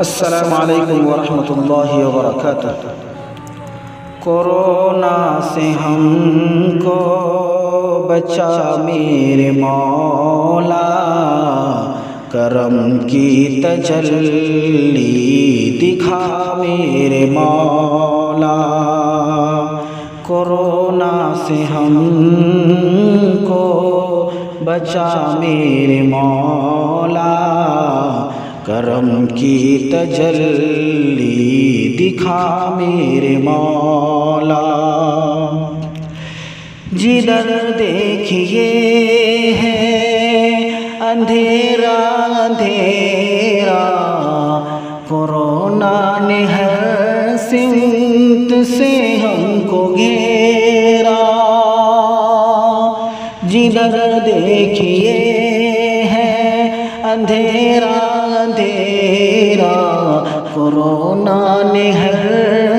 अस्सलामु अलैकुम वरहमतुल्लाहि वबरकातुह। कोरोना से हमको बचा मेरे मौला, करम की तजल्ली दिखा मेरे मौला। कोरोना से हमको बचा मेरे मौला, करम की तजल्ली दिखा मेरे मौला। जिधर देखिए है अंधेरा अंधेरा, कोरोना ने हर सिमत से हमको घेरा। जिधर देखिए है अंधेरा अंधेरा, कोरोना ने हर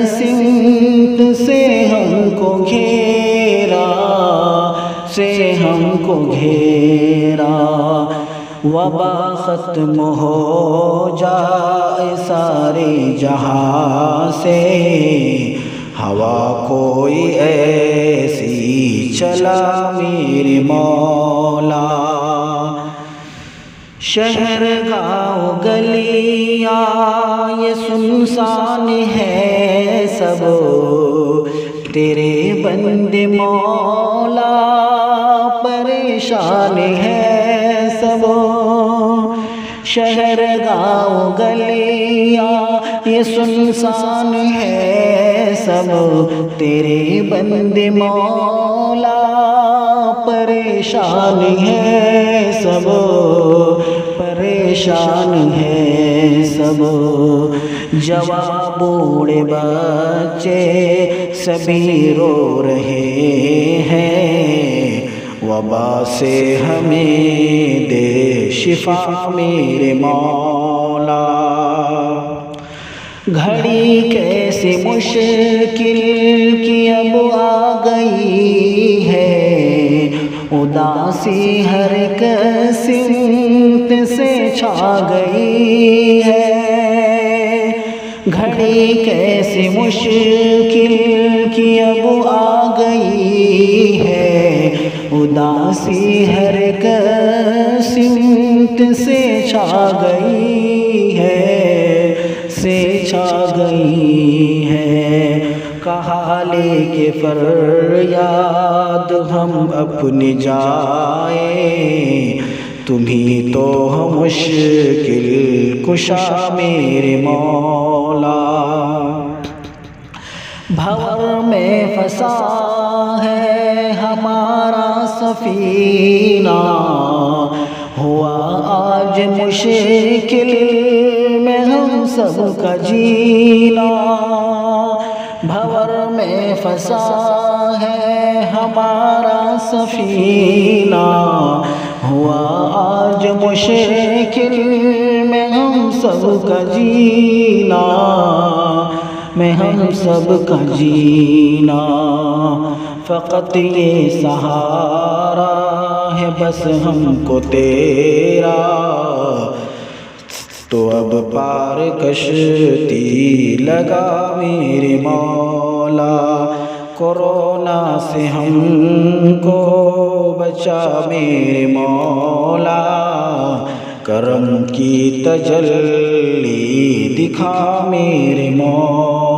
सिमत से हमको घेरा, हमको घेरा। वबा ख़त्म हो जाए सारे जहां से, हवा कोई ऐसी चला मेरे मौला। शहर गाँव गलियाँ ये सुनसान है सब, तेरे बंदे मौला परेशान है सब। शहर गाँव गलियाँ ये सुनसान है सब, तेरे बंदे मौला परेशान है सब, परेशान है सब। जवान बूढ़े बच्चे सभी रो रहे हैं, वबा से हमें दे शिफा मेरे मौला। घड़ी कैसे मुश्किल की अब आ गई है, उदासी हर एक सिमत से छा गई है। घड़ी कैसे मुश्किल की अब आ गई है, उदासी हर एक सिमत से छा गई है, से छा गई है। कहा लेके फरियाद हम अपनी जाए, तुम्ही तो हो मुश्किल कुशा मेरे मौला। भंवर में फंसा है हमारा सफीना, हुआ आज मुश्किल में हम सबका जीना। भंवर में फंसा है हमारा सफीना, हुआ आज मुश्किल में हम सबका जीना, में हम सबका जीना। फ़क़त ये सहारा है बस हमको तेरा, तो अब पार कश्ती लगा मेरे मौला। कोरोना से हमको बचा मेरे मौला, करम की तजल्ली दिखा मेरे मौला।